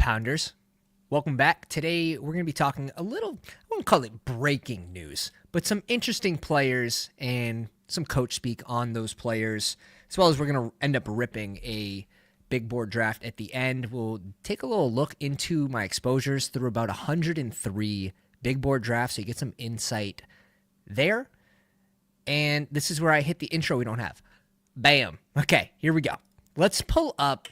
Pounders. Welcome back. Today we're going to be talking a little, I wouldn't call it breaking news, but some interesting players and some coach speak on those players, as well as we're going to end up ripping a big board draft at the end. We'll take a little look into my exposures through about 103 big board drafts so you get some insight there. And this is where I hit the intro we don't have. Bam. Okay, here we go. Let's pull up.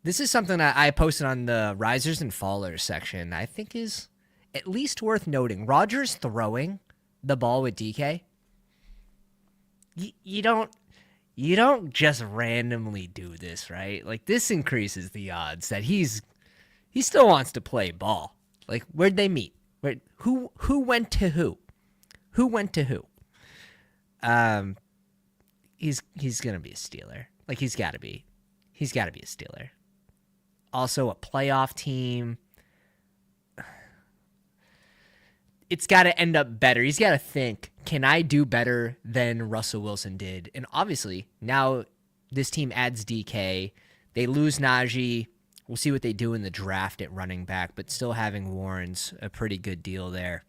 This is something that I posted on the risers and fallers section. I think is at least worth noting. Rodgers throwing the ball with DK. You don't just randomly do this, right? Like, this increases the odds that he still wants to play ball. Like, where'd they meet? Who went to who? Who went to who? He's gonna be a Steeler. Like, he's gotta be a Steeler. Also a playoff team. It's got to end up better. He's got to think, can I do better than Russell Wilson did? And obviously, now this team adds DK. They lose Najee. We'll see what they do in the draft at running back, but still having Warren's a pretty good deal there.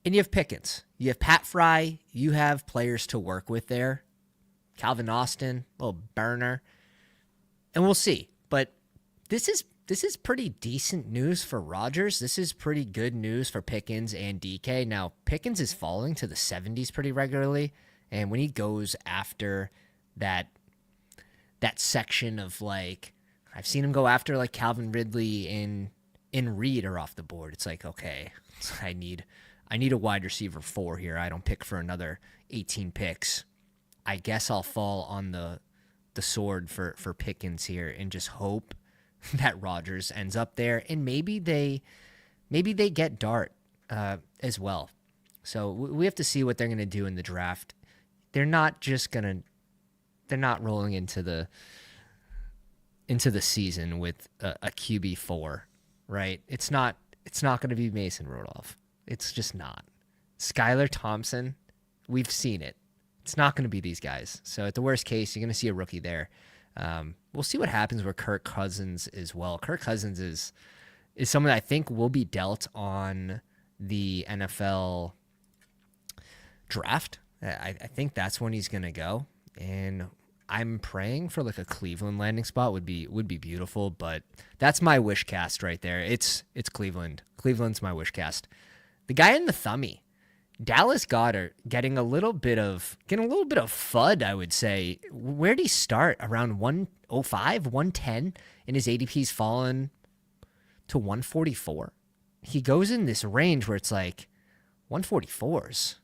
And you have Pickens. You have Pat Fry. You have players to work with there. Calvin Austin, little burner. And we'll see. But this is pretty decent news for Rodgers. This is pretty good news for Pickens and DK. Now, Pickens is falling to the 70s pretty regularly. And when he goes after that section of, like, I've seen him go after, like, Calvin Ridley and Reed are off the board. It's like, okay, I need a wide receiver 4 here. I don't pick for another 18 picks. I guess I'll fall on the sword for Pickens here and just hope that Rodgers ends up there, and maybe they get Dart as well. So we have to see what they're going to do in the draft. They're not rolling into the season with a QB4, right? It's not going to be Mason Rudolph. It's just not. Skylar Thompson, we've seen it. It's not going to be these guys. So at the worst case, you're going to see a rookie there. We'll see what happens with Kirk Cousins as well. Kirk Cousins is someone that I think will be dealt on the NFL draft. I think that's when he's going to go. And I'm praying for like a Cleveland landing spot would be beautiful, but that's my wish cast right there. It's Cleveland. Cleveland's my wish cast. The guy in the thummy, Dallas Goedert, getting a little bit of FUD, I would say. Where'd he start? Around 105, 110, and his ADP's fallen to 144. He goes in this range where it's like 144s.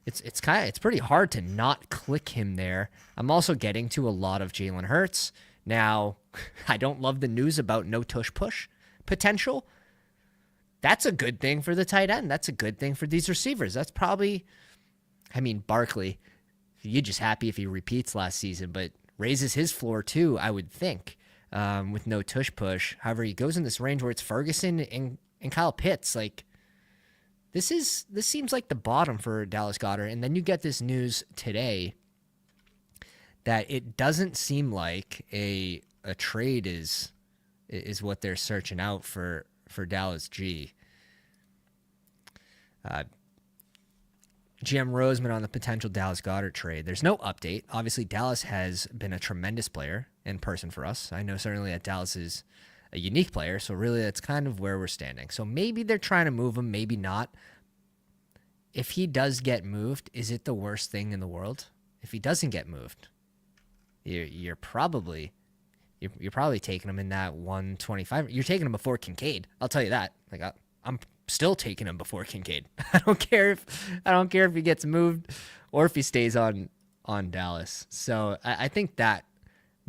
It's pretty hard to not click him there. I'm also getting to a lot of Jalen Hurts. Now, I don't love the news about no tush push potential. That's a good thing for the tight end. That's a good thing for these receivers. That's probably, Barkley, you're just happy if he repeats last season, but raises his floor too, I would think, with no tush push. However, he goes in this range where it's Ferguson and Kyle Pitts. Like, this seems like the bottom for Dallas Goedert. And then you get this news today that it doesn't seem like a trade is what they're searching out for Dallas G. GM Roseman on the potential Dallas Goedert trade. There's no update. Obviously, Dallas has been a tremendous player in person for us. I know certainly that Dallas is a unique player, so really that's kind of where we're standing. So maybe they're trying to move him, maybe not. If he does get moved, is it the worst thing in the world? If he doesn't get moved, you're probably taking him in that 125. You're taking him before Kincaid. I'll tell you that. Like, I'm still taking him before Kincaid. I don't care if he gets moved or if he stays on Dallas. So I think that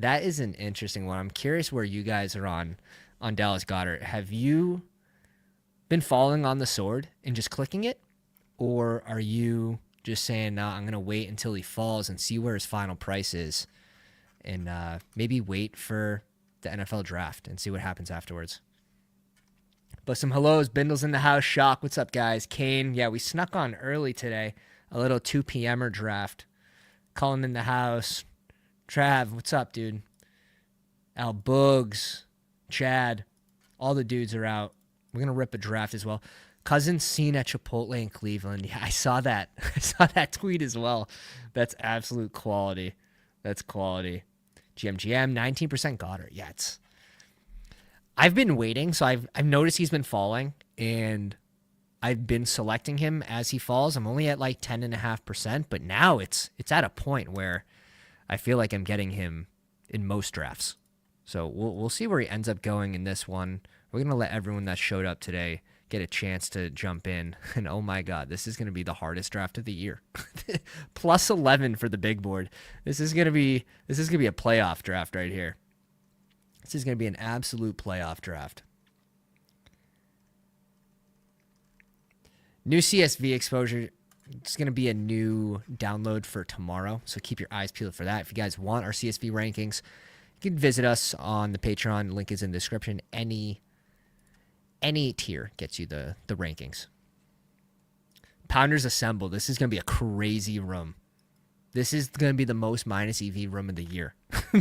is an interesting one. I'm curious where you guys are on Dallas Goedert. Have you been falling on the sword and just clicking it, or are you just saying, "No, I'm going to wait until he falls and see where his final price is"? And maybe wait for the NFL draft and see what happens afterwards. But some hellos. Bindle's in the house. Shock. What's up, guys? Kane. Yeah, we snuck on early today. A little 2 p.m.er draft. Colin in the house. Trav, what's up, dude? Al Boogs. Chad, all the dudes are out. We're gonna rip a draft as well. Cousins seen at Chipotle in Cleveland. Yeah, I saw that. I saw that tweet as well. That's absolute quality. That's quality. GM 19% Goddard. Yeah, I've been waiting, so I've noticed he's been falling, and I've been selecting him as he falls. I'm only at like 10.5%, but now it's at a point where I feel like I'm getting him in most drafts. So we'll see where he ends up going in this one. We're gonna let everyone that showed up today get a chance to jump in. And oh my God, this is gonna be the hardest draft of the year. Plus 11 for the big board. This is gonna be a playoff draft right here. This is gonna be an absolute playoff draft. New CSV exposure. It's going to be a new download for tomorrow, so keep your eyes peeled for that. If you guys want our CSV rankings, you can visit us on the Patreon. Link is in the description. Any tier gets you the rankings. Pounders Assemble. This is going to be a crazy room. This is going to be the most minus EV room of the year.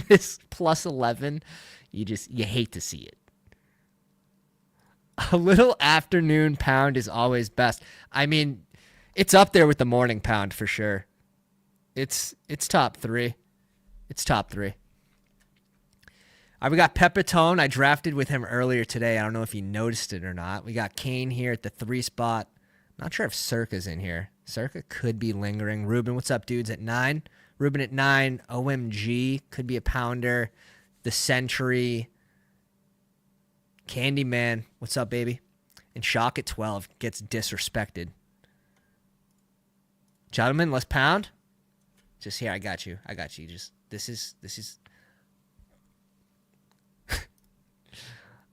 This plus 11, you hate to see it. A little afternoon pound is always best. I mean, it's up there with the morning pound for sure. It's top 3. It's top 3. We got Pepitone. I drafted with him earlier today. I don't know if you noticed it or not. We got Kane here at the 3 spot. Not sure if Circa's in here. Circa could be lingering. Ruben, what's up, dudes? At 9. Ruben at 9. OMG could be a pounder. The Century. Candyman, what's up, baby? And Shock at 12 gets disrespected. Gentlemen, let's pound. Just here, I got you. Just this is.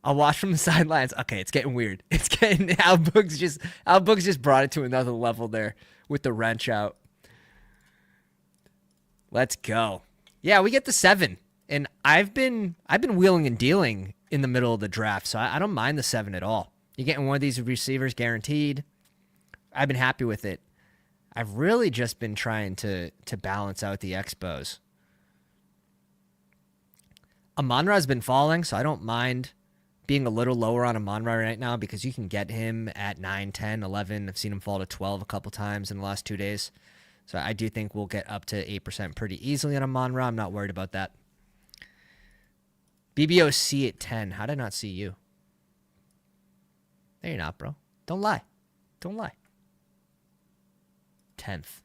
I'll watch from the sidelines. Okay, it's getting weird. It's getting Al Boogs just brought it to another level there with the wrench out. Let's go. Yeah, we get the 7, and I've been wheeling and dealing in the middle of the draft, so I don't mind the 7 at all. You're getting one of these receivers guaranteed. I've been happy with it. I've really just been trying to balance out the expos. Amon-Ra's been falling, so I don't mind being a little lower on Amon-Ra right now because you can get him at 9, 10, 11. I've seen him fall to 12 a couple times in the last 2 days. So I do think we'll get up to 8% pretty easily on Amon-Ra. I'm not worried about that. BBOC at 10. How did I not see you? There you're not, bro. Don't lie. 10th.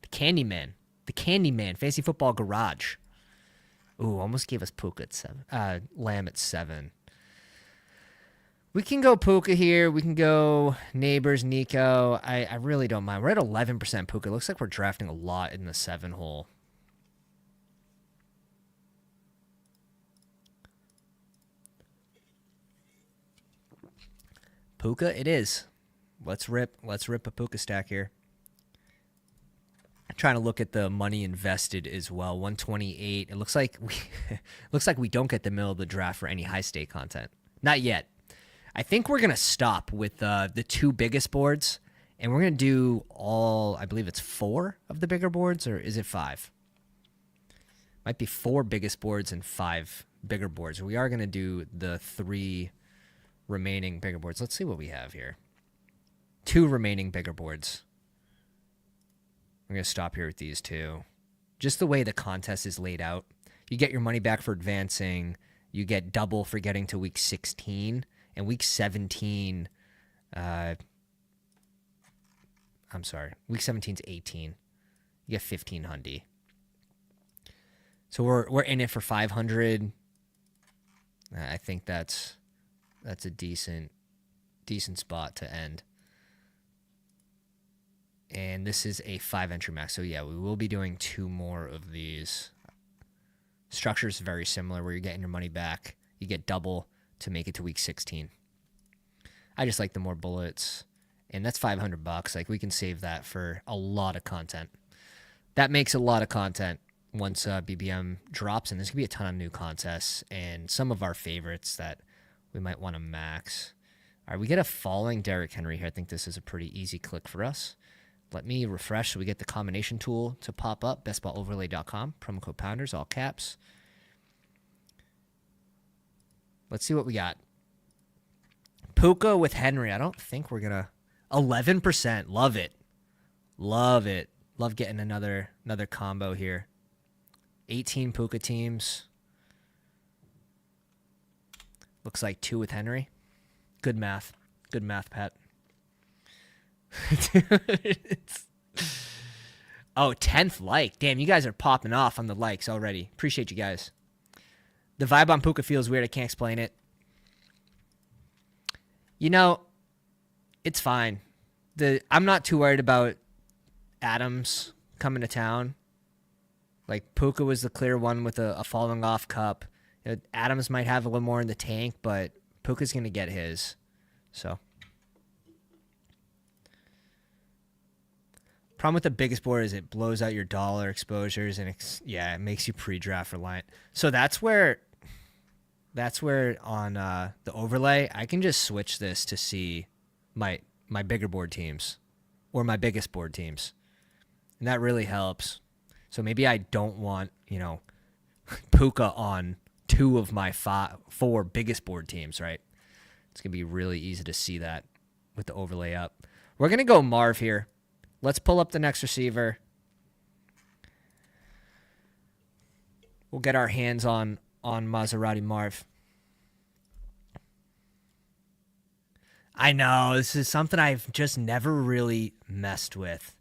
The Candyman. Fantasy Football Garage. Ooh, almost gave us Puka at 7. Lamb at 7. We can go Puka here. We can go Neighbors, Nico. I really don't mind. We're at 11% Puka. Looks like we're drafting a lot in the 7 hole. Puka it is. Let's rip a Puka stack here. I'm trying to look at the money invested as well. 128. It looks like we don't get the middle of the draft for any high stake content. Not yet. I think we're gonna stop with the 2 biggest boards, and we're gonna do all. I believe it's 4 of the bigger boards, or is it 5? Might be 4 biggest boards and 5 bigger boards. We are gonna do the 3 remaining bigger boards. Let's see what we have here. 2 remaining bigger boards. I'm going to stop here with these 2. Just the way the contest is laid out. You get your money back for advancing. You get double for getting to week 16. And week 17, week 17's 18. You get 1,500. So we're in it for 500. I think that's a decent spot to end. And this is a 5 entry max. So yeah, we will be doing 2 more of these. Structure is very similar where you're getting your money back. You get double to make it to week 16. I just like the more bullets. And that's $500. Like, we can save that for a lot of content. That makes a lot of content once BBM drops. And there's going to be a ton of new contests and some of our favorites that we might want to max. All right, we get a falling Derrick Henry here. I think this is a pretty easy click for us. Let me refresh so we get the combination tool to pop up. bestballoverlay.com. Promo code Pounders, all caps. Let's see what we got. Puka with Henry. I don't think we're gonna 11%. Love it. Love it. Love getting another combo here. 18 Puka teams. Looks like 2 with Henry. Good math. Good math, Pat. Oh, 10th like. Damn, you guys are popping off on the likes already. Appreciate you guys. The vibe on Puka feels weird. I can't explain it. You know, it's fine. I'm not too worried about Adams coming to town. Like, Puka was the clear one with a falling off cup. Adams might have a little more in the tank, but Puka's going to get his. So, problem with the biggest board is it blows out your dollar exposures, and it makes you pre-draft reliant. So that's where on the overlay, I can just switch this to see my bigger board teams or my biggest board teams. And that really helps. So maybe I don't want, Puka on 2 of my 4 biggest board teams, right? It's going to be really easy to see that with the overlay up. We're going to go Marv here. Let's pull up the next receiver. We'll get our hands on Maserati Marv. I know, this is something I've just never really messed with.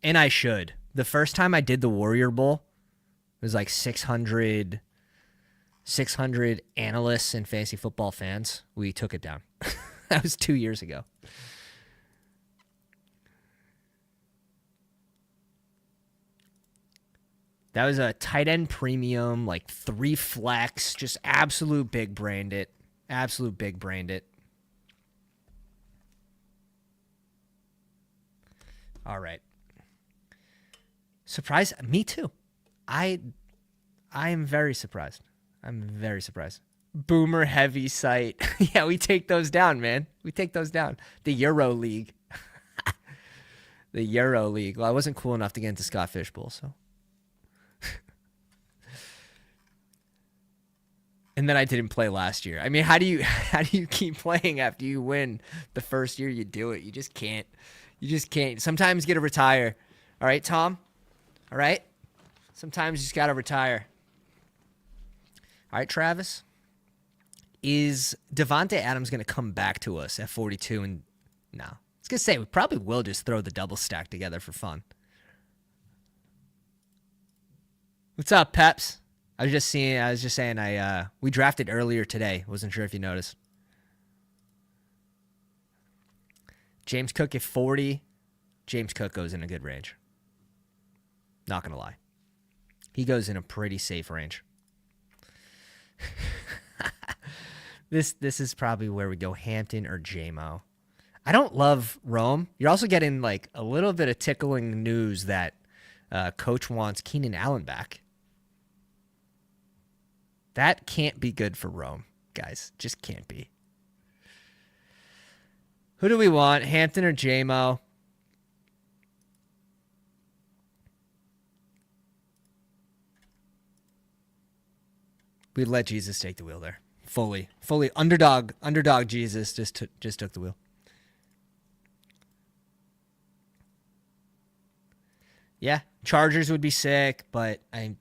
And I should. The first time I did the Warrior Bowl, it was like 600 analysts and fantasy football fans. We took it down. That was 2 years ago. That was a tight end premium, like 3 flex, just absolute big brained it. Absolute big brained it. All right. Surprised? Me too. I am very surprised. I'm very surprised. Boomer heavy site. Yeah, we take those down, man. We take those down. The Euro League. The Euro League. Well, I wasn't cool enough to get into Scott Fishbowl, so. And then I didn't play last year. I mean, how do you keep playing after you win the first year you do it? You just can't. You just can't. Sometimes you got to retire. All right, Tom? All right? Sometimes you just got to retire. All right, Travis? Is Devontae Adams going to come back to us at 42? And no. I was going to say, we probably will just throw the double stack together for fun. What's up, Peps? I was just saying we drafted earlier today. Wasn't sure if you noticed. James Cook at 40. James Cook goes in a good range. Not going to lie. He goes in a pretty safe range. This is probably where we go, Hampton or JMO. I don't love Rome. You're also getting like a little bit of tickling news that coach wants Keenan Allen back. That can't be good for Rome, guys. Just can't be. Who do we want, Hampton or JMO? We let Jesus take the wheel there. Fully. Underdog Jesus just took the wheel. Yeah, Chargers would be sick, but I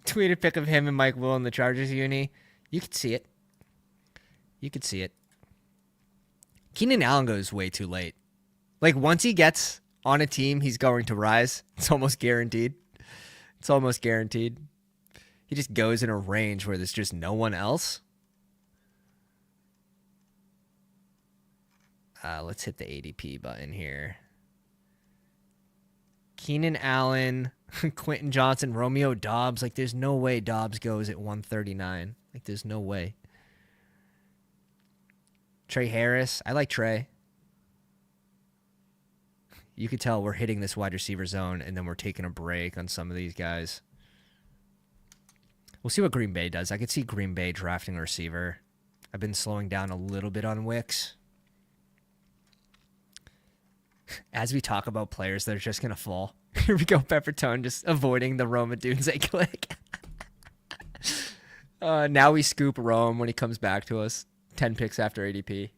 tweet a pic of him and Mike Will in the Chargers uni. You could see it. Keenan Allen goes way too late. Like, once he gets on a team, he's going to rise. It's almost guaranteed. He just goes in a range where there's just no one else. Let's hit the ADP button here. Keenan Allen, Quentin Johnson, Romeo Dobbs. Like, there's no way Dobbs goes at 139. Like, there's no way. Trey Harris. I like Trey. You could tell we're hitting this wide receiver zone, and then we're taking a break on some of these guys. We'll see what Green Bay does. I could see Green Bay drafting a receiver. I've been slowing down a little bit on Wicks. As we talk about players that are just going to fall, here we go, Peppertone, just avoiding the Rome Dunze click. Now we scoop Rome when he comes back to us. 10 picks after ADP.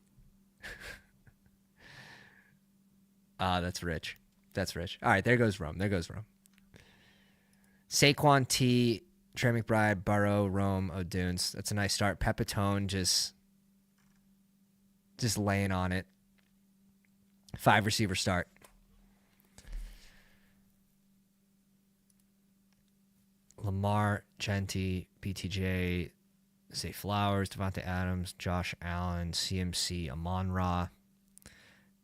That's rich. That's rich. All right, there goes Rome. There goes Rome. Saquon T, Trey McBride, Burrow, Rome, O'Dunes. That's a nice start. Pepitone just laying on it. 5 receiver start. Lamar, Genti, BTJ, Zay Flowers, Devontae Adams, Josh Allen, CMC, Amon-Ra.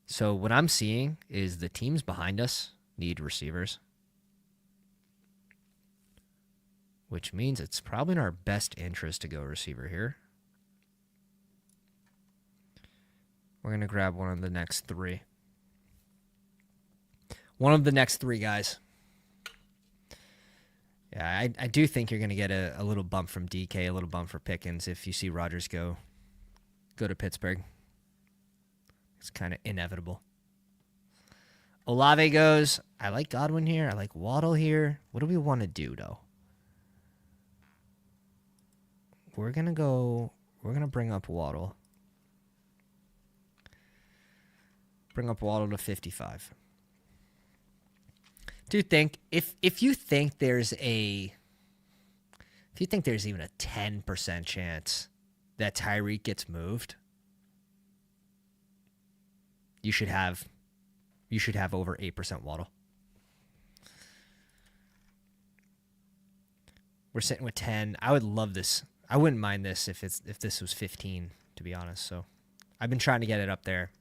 So what I'm seeing is the teams behind us need receivers, which means it's probably in our best interest to go receiver here. We're going to grab one of the next 3. One of the next 3 guys. Yeah, I do think you're going to get a little bump from DK, a little bump for Pickens if you see Rodgers go to Pittsburgh. It's kind of inevitable. Olave goes. I like Godwin here. I like Waddle here. What do we want to do, though? We're going to bring up Waddle. Bring up Waddle to 55. Do you think if you think there's even a 10% chance that Tyreek gets moved, you should have over 8% Waddle. We're sitting with 10. I would love this. I wouldn't mind this if this was 15, to be honest. So I've been trying to get it up there.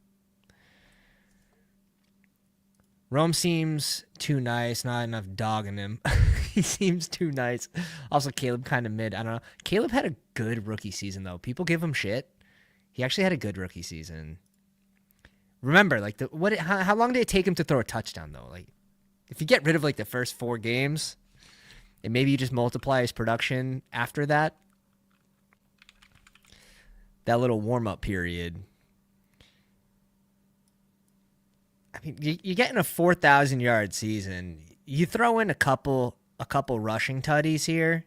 Rome seems too nice, not enough dog in him. He seems too nice. Also, Caleb kind of mid. I don't know. Caleb had a good rookie season, though. People give him shit. He actually had a good rookie season. Remember, like how long did it take him to throw a touchdown, though? Like, if you get rid of like the first 4 games, and maybe you just multiply his production after that, that little warm-up period. I mean, you're getting a 4,000-yard season. You throw in a couple rushing tutties here,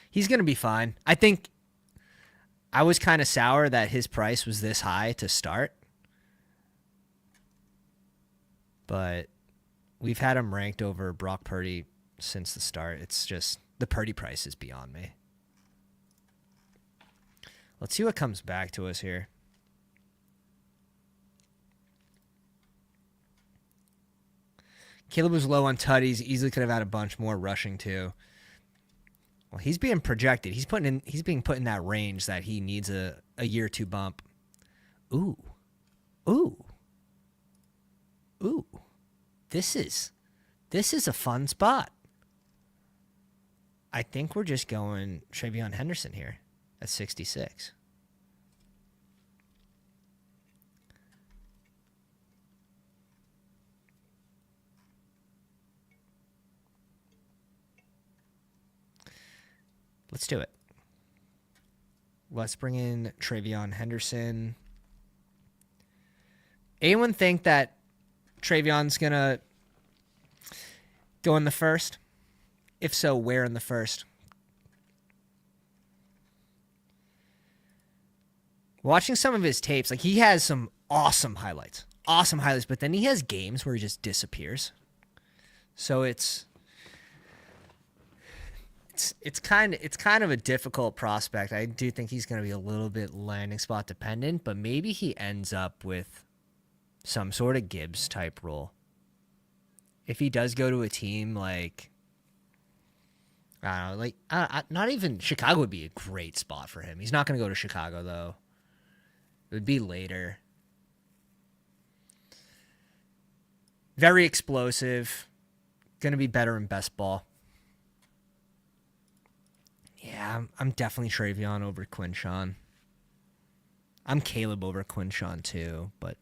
he's going to be fine. I think I was kind of sour that his price was this high to start, but we've had him ranked over Brock Purdy since the start. It's just the Purdy price is beyond me. Let's see what comes back to us here. Caleb was low on tutties. Easily could have had a bunch more rushing too. Well, he's being projected. He's being put in that range that he needs a year or 2 bump. Ooh. This is a fun spot. I think we're just going Travion Henderson here at 66. Let's do it. Let's bring in Travion Henderson. Anyone think that Travion's going to go in the first? If so, where in the first? Watching some of his tapes, like he has some awesome highlights, but then he has games where he just disappears. So it's kind of a difficult prospect. I do think he's going to be a little bit landing spot dependent, but maybe he ends up with some sort of Gibbs type role. If he does go to a team like, I don't know, like not even Chicago would be a great spot for him. He's not going to go to Chicago though. It would be later. Very explosive. Going to be better in best ball. Yeah, I'm definitely Travion over Quinshawn. I'm Caleb over Quinshawn too, but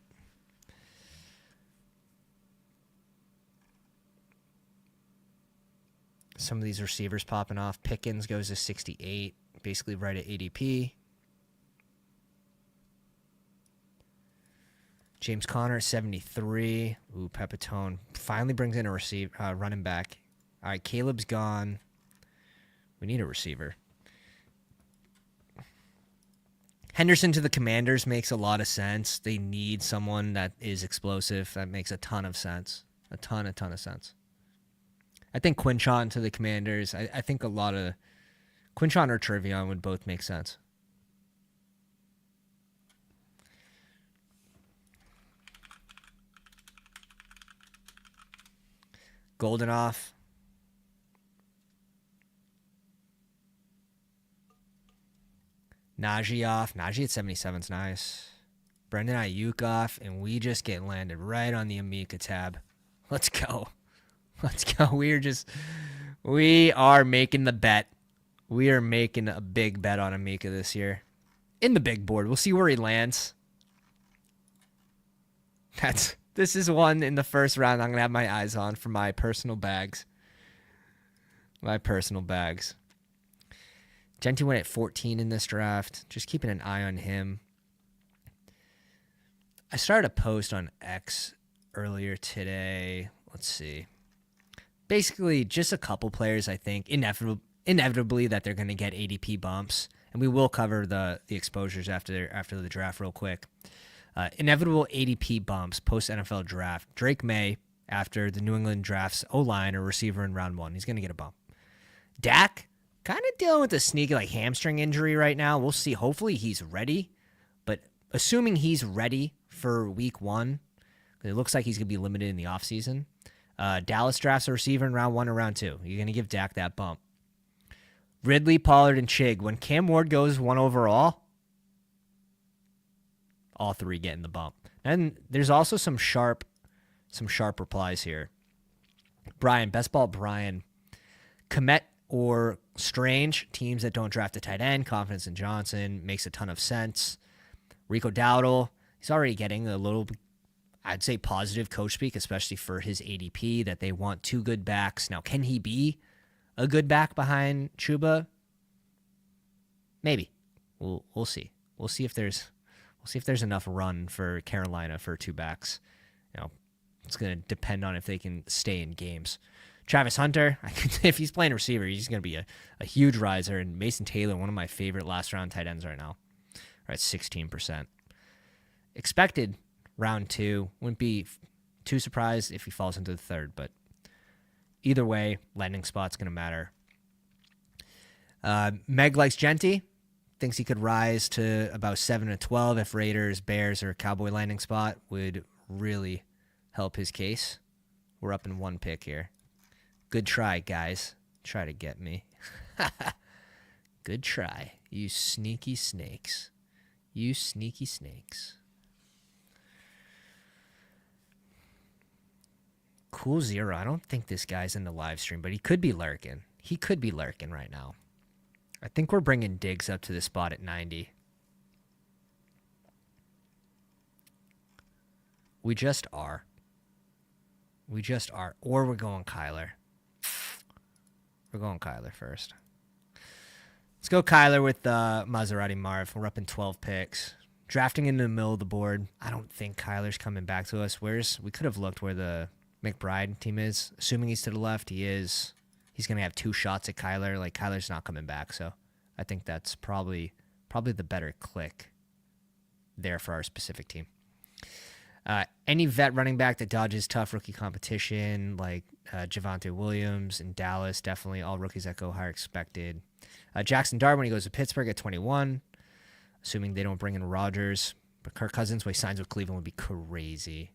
some of these receivers popping off. Pickens goes to 68, basically right at ADP. James Conner, 73. Ooh, Pepitone finally brings in a running back. All right, Caleb's gone. We need a receiver. Henderson to the Commanders makes a lot of sense. They need someone that is explosive. That makes a ton of sense. A ton of sense. I think Quinchon to the Commanders. I think a lot of Quinchon or Trevion would both make sense. Goldenoff. Najee off. Najee at 77 is nice. Brendan Ayuk off, and we just get landed right on the Amika tab. Let's go. Let's go. We are making the bet. We are making a big bet on Amika this year. In the big board. We'll see where he lands. This is one in the first round I'm going to have my eyes on for my personal bags. Genty went at 14 in this draft. Just keeping an eye on him. I started a post on X earlier today. Let's see. Basically, just a couple players, I think, inevitably that they're going to get ADP bumps. And we will cover the exposures after the draft real quick. Inevitable ADP bumps post-NFL draft. Drake May, after the New England drafts O-line or receiver in round 1. He's going to get a bump. Dak, kind of dealing with a sneaky hamstring injury right now. We'll see. Hopefully he's ready. But assuming he's ready for week 1, it looks like he's going to be limited in the offseason. Dallas drafts a receiver in round 1 or round 2. You're going to give Dak that bump. Ridley, Pollard, and Chig. When Cam Ward goes 1 overall, all 3 getting the bump. And there's also some sharp replies here. Brian, Best Ball Brian. Komet or Strange, teams that don't draft a tight end. Confidence in Johnson makes a ton of sense. Rico Dowdle, he's already getting a little, I'd say, positive coach speak, especially for his ADP, that they want 2 good backs. Now, can he be a good back behind Chuba? Maybe. We'll see. We'll see if there's enough run for Carolina for 2 backs. It's going to depend on if they can stay in games. Travis Hunter, if he's playing receiver, he's going to be a huge riser. And Mason Taylor, one of my favorite last-round tight ends right now, are at 16%. Expected round 2. Wouldn't be too surprised if he falls into the 3rd, but either way, landing spot's going to matter. Meg likes Genty. Thinks he could rise to about 7 to 12 if Raiders, Bears, or Cowboy landing spot would really help his case. We're up in 1 pick here. Good try, guys. Try to get me. Good try. You sneaky snakes. You sneaky snakes. Cool Zero. I don't think this guy's in the live stream, but he could be lurking. He could be lurking right now. I think we're bringing Diggs up to the spot at 90. We just are. Or we're going Kyler. We're going Kyler first. Let's go Kyler with Maserati Marv. We're up in 12 picks. Drafting into the middle of the board. I don't think Kyler's coming back to us. We could have looked where the McBride team is. Assuming he's to the left, he is. He's going to have 2 shots at Kyler. Kyler's not coming back, so I think that's probably the better click there for our specific team. Any vet running back that dodges tough rookie competition, like Javonte Williams in Dallas, definitely all rookies that go higher expected. Jackson Dart, when he goes to Pittsburgh at 21, assuming they don't bring in Rodgers. But Kirk Cousins, when he signs with Cleveland, would be crazy.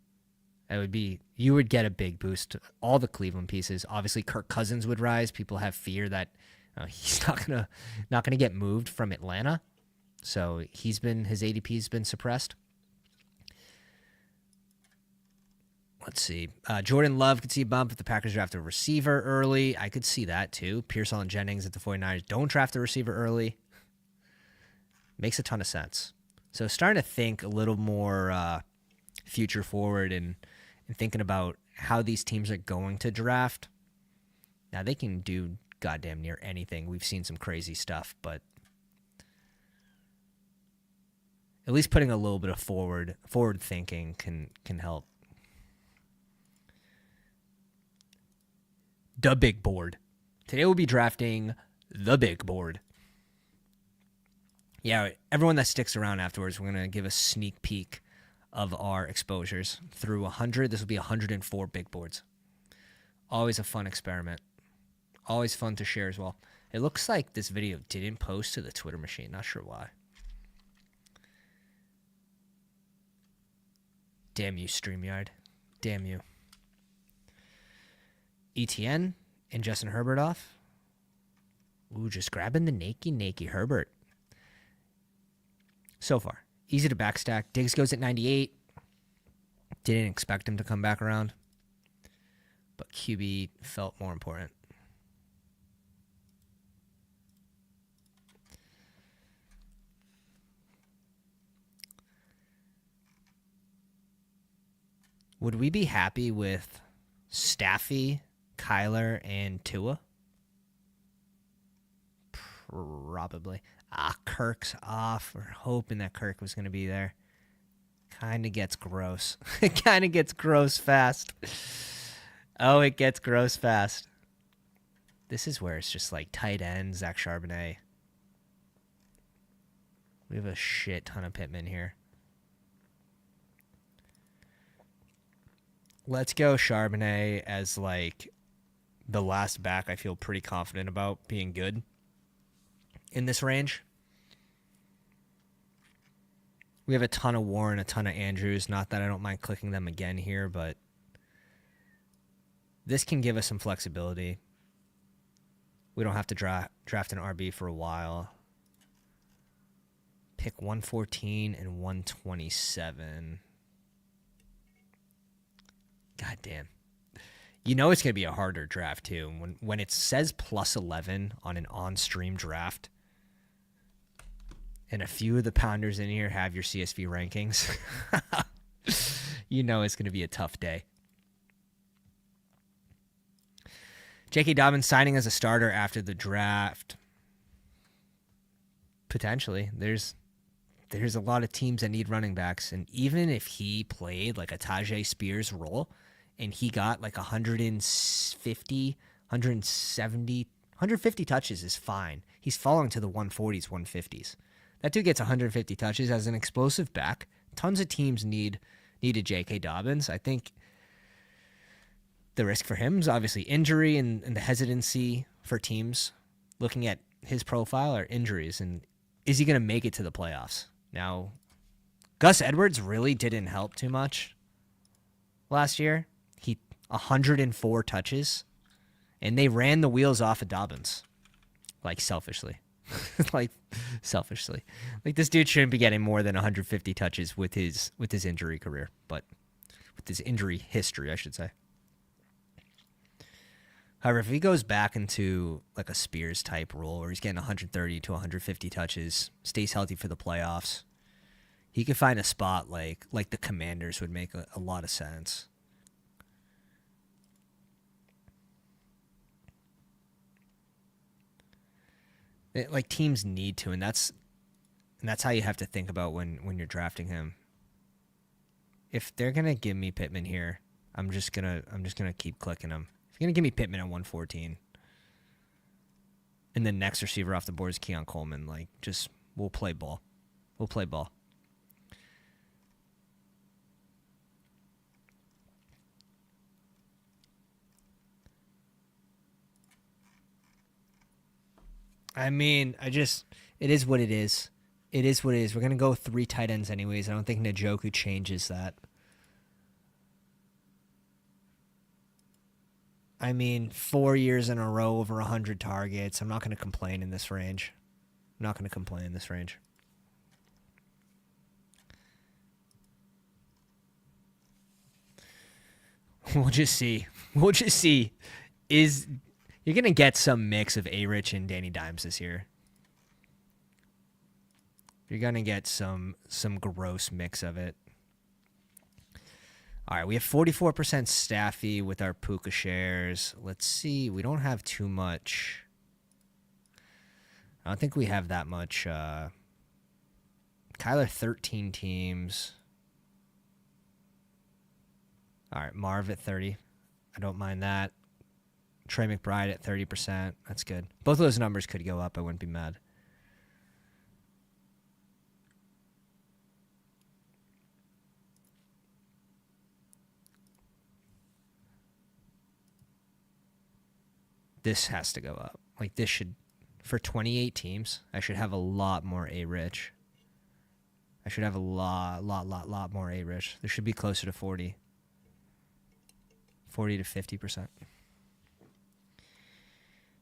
You would get a big boost to all the Cleveland pieces. Obviously, Kirk Cousins would rise. People have fear that he's not gonna get moved from Atlanta, so his ADP's been suppressed. Let's see. Jordan Love could see a bump if the Packers draft a receiver early. I could see that too. Pearsall and Jennings at the 49ers don't draft a receiver early. Makes a ton of sense. So starting to think a little more future forward and thinking about how these teams are going to draft. Now, they can do goddamn near anything. We've seen some crazy stuff, but at least putting a little bit of forward thinking can help. The big board. Today we'll be drafting the big board. Yeah, everyone that sticks around afterwards, we're going to give a sneak peek of our exposures through 100. This will be 104 big boards. Always a fun experiment. Always fun to share as well. It looks like this video didn't post to the Twitter machine. Not sure why. Damn you, StreamYard. Damn you. ETN and Justin Herbert off. Ooh, just grabbing the nakey Herbert. So far, easy to backstack. Diggs goes at 98. Didn't expect him to come back around. But QB felt more important. Would we be happy with Staffy, Kyler, and Tua? Probably. Kirk's off. We're hoping that Kirk was going to be there. Kind of gets gross. It kind of gets gross fast. Oh, it gets gross fast. This is where it's just like tight end, Zach Charbonnet. We have a shit ton of Pittman here. Let's go Charbonnet as like the last back I feel pretty confident about being good in this range. We have a ton of Warren, a ton of Andrews. Not that I don't mind clicking them again here, but this can give us some flexibility. We don't have to draft an RB for a while. Pick 114 and 127. God damn. You know it's going to be a harder draft, too. When it says plus 11 on an on-stream draft, and a few of the pounders in here have your CSV rankings, you know it's going to be a tough day. J.K. Dobbins signing as a starter after the draft. Potentially. There's a lot of teams that need running backs, and even if he played like a Tajay Spears role and he got like 150, 170, 150 touches is fine. He's falling to the 140s, 150s. That dude gets 150 touches as an explosive back. Tons of teams needed J.K. Dobbins. I think the risk for him is obviously injury and the hesitancy for teams looking at his profile are injuries. And is he going to make it to the playoffs? Now, Gus Edwards really didn't help too much last year. He 104 touches, and they ran the wheels off of Dobbins, like selfishly. Like this dude shouldn't be getting more than 150 touches with his injury career, but with his injury history, I should say. However, if he goes back into like a Spears type role where he's getting 130 to 150 touches, stays healthy for the playoffs, he could find a spot like the Commanders would make a lot of sense. Like teams need to, and that's how you have to think about when you're drafting him. If they're gonna give me Pittman here, I'm just gonna keep clicking him. If you're gonna give me Pittman at 114, and the next receiver off the board is Keon Coleman, like just we'll play ball. We'll play ball. I mean, it is what it is. It is what it is. We're going to go 3 tight ends anyways. I don't think Njoku changes that. I mean, 4 years in a row over 100 targets. I'm not going to complain in this range. We'll just see. You're going to get some mix of A-Rich and Danny Dimes this year. You're going to get some gross mix of it. All right, we have 44% Staffy with our Puka shares. Let's see. We don't have too much. I don't think we have that much Kyler 13 teams. All right, Marv at 30. I don't mind that. Trey McBride at 30%. That's good. Both of those numbers could go up. I wouldn't be mad. This has to go up. Like, this should, for 28 teams, I should have a lot more A-rich. I should have a lot more A-rich. There should be closer to 40. 40 to 50%.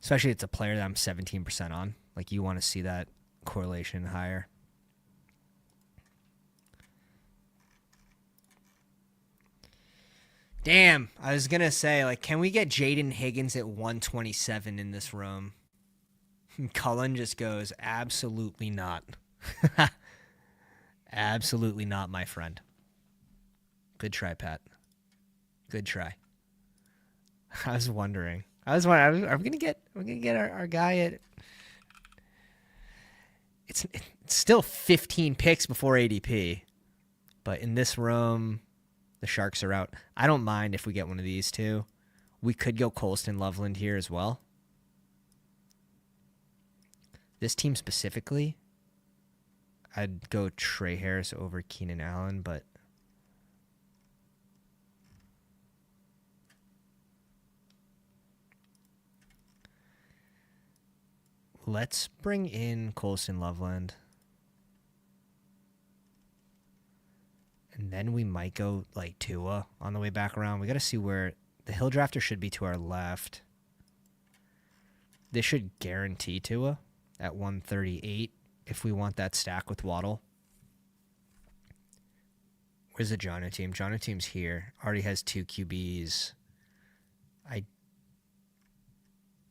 Especially if it's a player that I'm 17% on. Like, you want to see that correlation higher. Damn, I was going to say, like, can we get Jaden Higgins at 127 in this room? Cullen just goes, absolutely not. Absolutely not, my friend. Good try, Pat. Good try. I was wondering. Are we gonna get our guy at? It's still 15 picks before ADP, but in this room, the Sharks are out. I don't mind if we get one of these two. We could go Colston Loveland here as well. This team specifically, I'd go Trey Harris over Keenan Allen, but let's bring in Colston Loveland. And then we might go like Tua on the way back around. We got to see where the hill drafter should be to our left. This should guarantee Tua at 138 if we want that stack with Waddle. Where's the Jono team? Jono team's here. Already has 2 QBs. I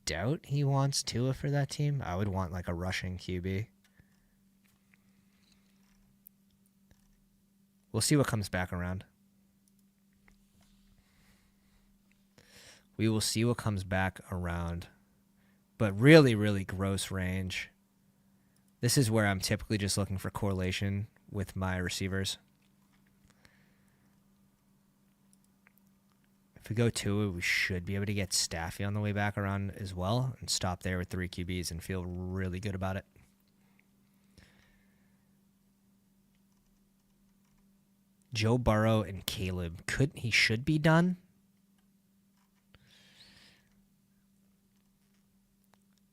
doubt he wants Tua for that team. I would want like a rushing QB. We'll see what comes back around. We will see what comes back around. But really, really gross range. This is where I'm typically just looking for correlation with my receivers. If we go Tua, we should be able to get Staffy on the way back around as well and stop there with 3 QBs and feel really good about it. Joe Burrow and Caleb. He should be done.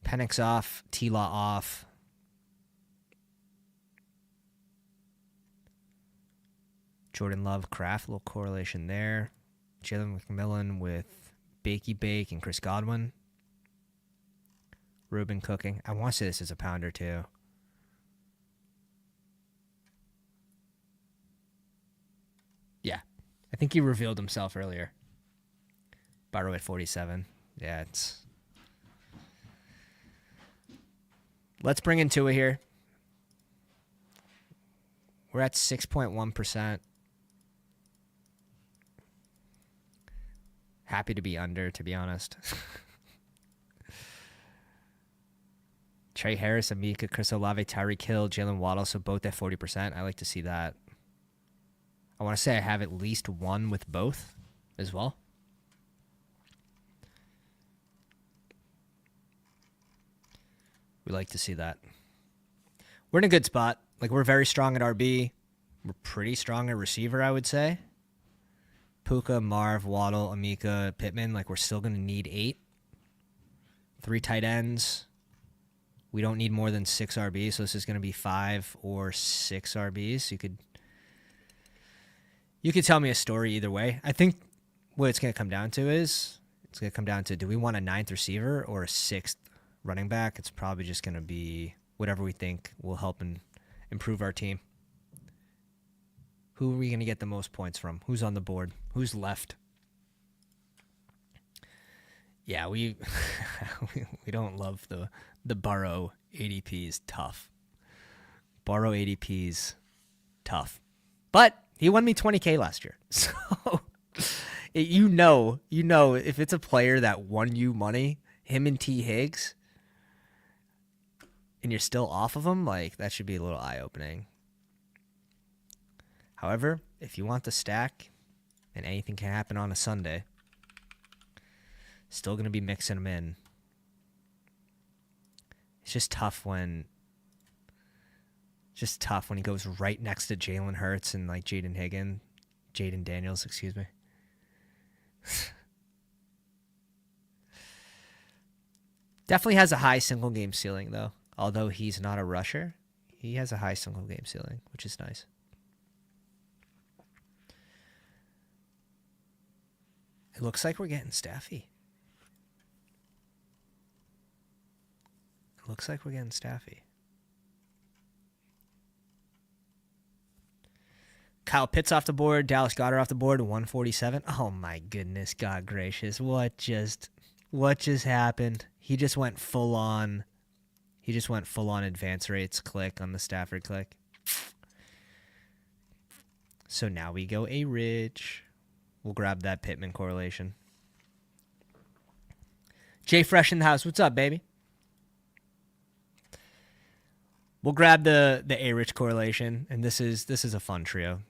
Penix off, T-Law off. Jordan Love, Kraft, a little correlation there. Jalen McMillan with Bakey Bake and Chris Godwin. Ruben Cooking. I want to say this is a pounder too. Yeah. I think he revealed himself earlier. Burrow at 47. Yeah, it's... Let's bring in Tua here. We're at 6.1%. Happy to be under, to be honest. Trey Harris, Amika, Chris Olave, Tyreek Hill, Jalen Waddle, so both at 40%. I like to see that. I want to say I have at least one with both as well. We like to see that. We're in a good spot. Like, we're very strong at RB. We're pretty strong at receiver, I would say. Puka, Marv, Waddle, Amika, Pittman. Like, we're still going to need 8. 3 tight ends. We don't need more than 6 RBs, so this is going to be 5 or 6 RBs. You could tell me a story either way. I think what it's going to come down to is, it's going to come down to, do we want a 9th receiver or a 6th running back? It's probably just going to be whatever we think will help and improve our team. Who are we going to get the most points from? Who's on the board? Who's left? Yeah, we don't love the Burrow ADP is tough. Burrow ADP is tough. But he won me $20K last year. So you know if it's a player that won you money, him and T. Higgs, and you're still off of him, like, that should be a little eye-opening. However, if you want the stack, and anything can happen on a Sunday, still going to be mixing them in. It's just tough when he goes right next to Jalen Hurts and like Jaden Daniels, excuse me. Definitely has a high single game ceiling though. Although he's not a rusher, he has a high single game ceiling, which is nice. It looks like we're getting Staffy. Kyle Pitts off the board. Dallas Goedert off the board. 147. Oh my goodness, God gracious! What just happened? He just went full on. Advance rates click on the Stafford click. So now we go A-Rich. We'll grab that Pittman correlation. Jay Fresh in the house. What's up, baby? We'll grab the A-Rich correlation, and this is a fun trio.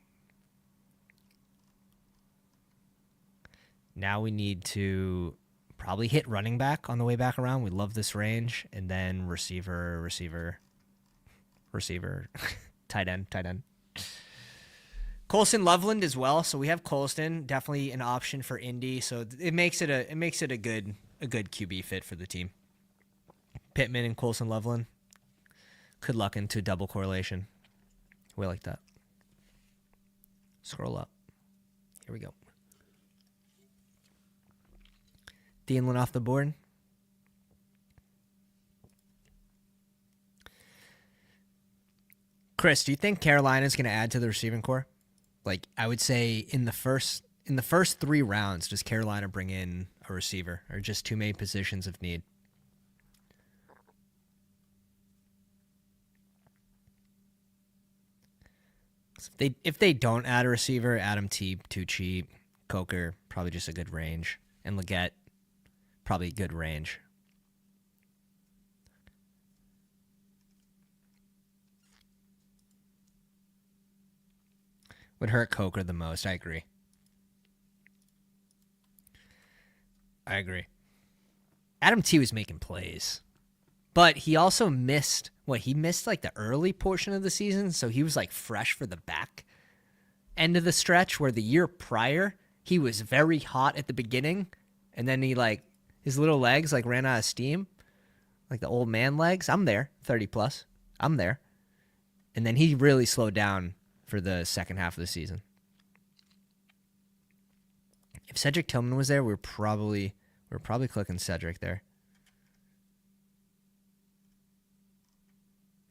Now we need to probably hit running back on the way back around. We love this range, and then receiver, tight end. Colston Loveland as well. So we have Colston, definitely an option for Indy. So it makes it a good QB fit for the team. Pittman and Colston Loveland could luck into double correlation. We like that. Scroll up. Here we go. Thielen off the board. Chris, do you think Carolina's going to add to the receiving core? Like, I would say in the first 3 rounds, does Carolina bring in a receiver, or just too many positions of need? If they don't add a receiver, Adam T, too cheap. Coker, probably just a good range. And Leggett, probably a good range. Would hurt Coker the most. I agree. Adam T was making plays. But he also missed, he missed like the early portion of the season, so he was like fresh for the back end of the stretch, where the year prior, he was very hot at the beginning, and then he his little legs ran out of steam, like the old man legs. I'm there, 30 plus. I'm there. And then he really slowed down for the second half of the season. If Cedric Tillman was there, we're probably clicking Cedric there.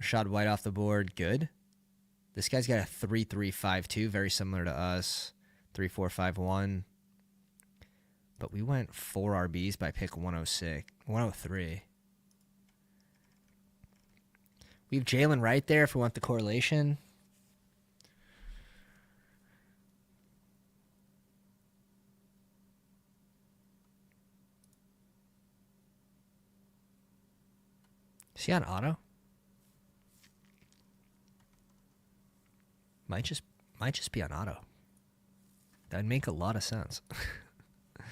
Rashad White off the board, good. This guy's got a 3.352, very similar to us. 3.451. But we went 4 RBs by pick 103. We have Jalen right there if we want the correlation. Is he on auto? Might just be on auto. That would make a lot of sense. I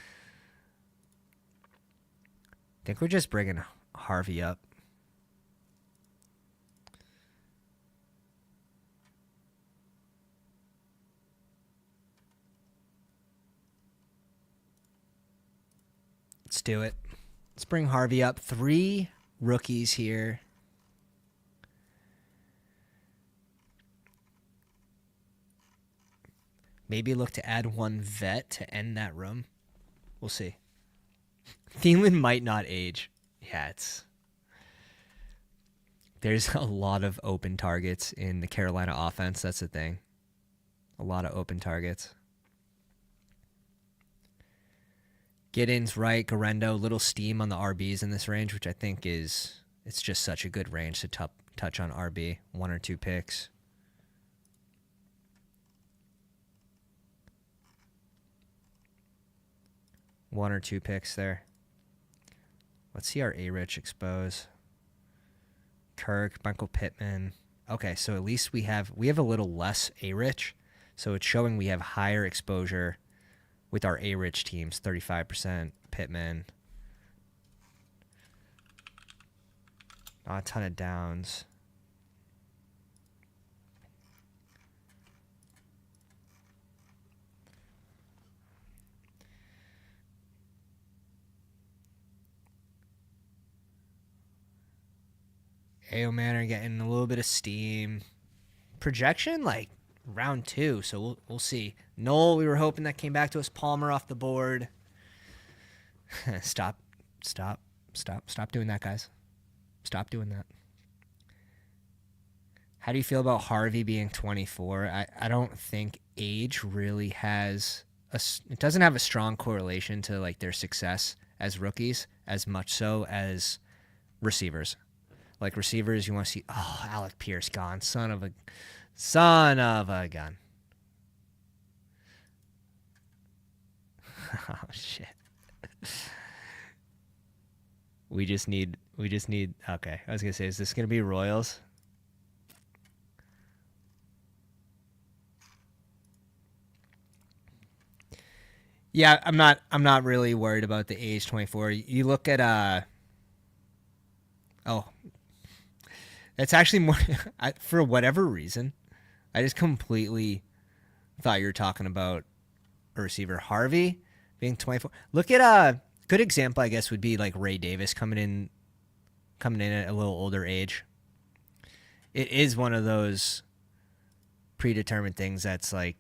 think we're just bringing Harvey up. Let's do it. Let's bring Harvey up. 3 rookies here. Maybe look to add 1 vet to end that room. We'll see. Thielen might not age. Yeah, there's a lot of open targets in the Carolina offense. That's the thing. A lot of open targets. Giddens, right, Garendo, little steam on the RBs in this range, which I think it's just such a good range to touch on RB. 1 or 2 picks. One or 2 picks there. Let's see our A-Rich expose. Kirk, Michael Pittman. Okay, so at least we have a little less A-Rich. So it's showing we have higher exposure with our A-rich teams, 35%, Pittman. Not a ton of downs. AO Manor getting a little bit of steam. Projection, like round 2, so we'll see. Noel, we were hoping that came back to us. Palmer off the board. Stop doing that, guys. Stop doing that. How do you feel about Harvey being 24? I don't think age really has it doesn't have a strong correlation to like their success as rookies as much so as receivers. Like receivers, you want to see, oh, Alec Pierce gone, son of a gun. Oh shit. We just need. Okay, I was gonna say, is this gonna be Royals? Yeah, I'm not really worried about the age 24. You look at oh, that's actually more. For whatever reason, I just completely thought you were talking about a receiver. Harvey being 24. Look at a good example, I guess, would be like Ray Davis coming in at a little older age. It is one of those predetermined things that's like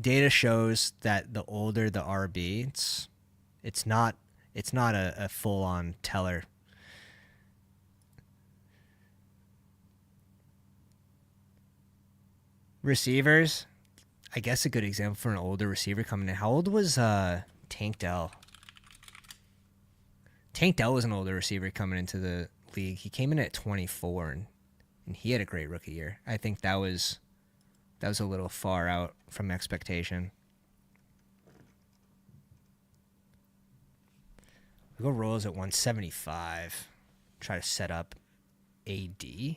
data shows that the older the RB, it's not a full on teller. Receivers, I guess a good example for an older receiver coming in. How old was Tank Dell? Tank Dell was an older receiver coming into the league. He came in at 24, and he had a great rookie year. I think that was a little far out from expectation. We go Royals at 175. Try to set up AD.